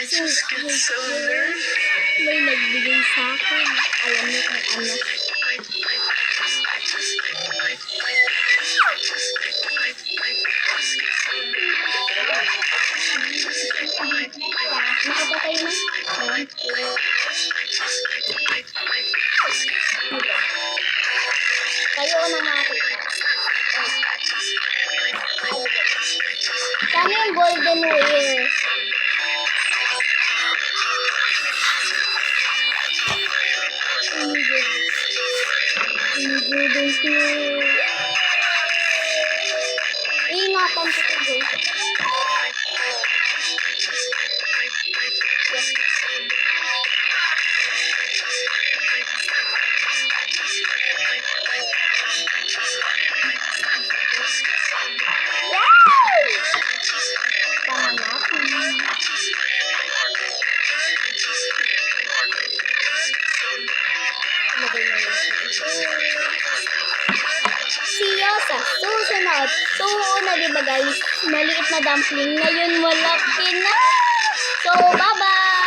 May nagbigay sa akin. Alam niyo kung ano. Nakapatay na? Kayo na makita. Kano yung golden wire? Ingatan ko ito, guys. See you sa susunod. So, una diba guys, maliit na dumpling. Ngayon malaki na. So, bye-bye!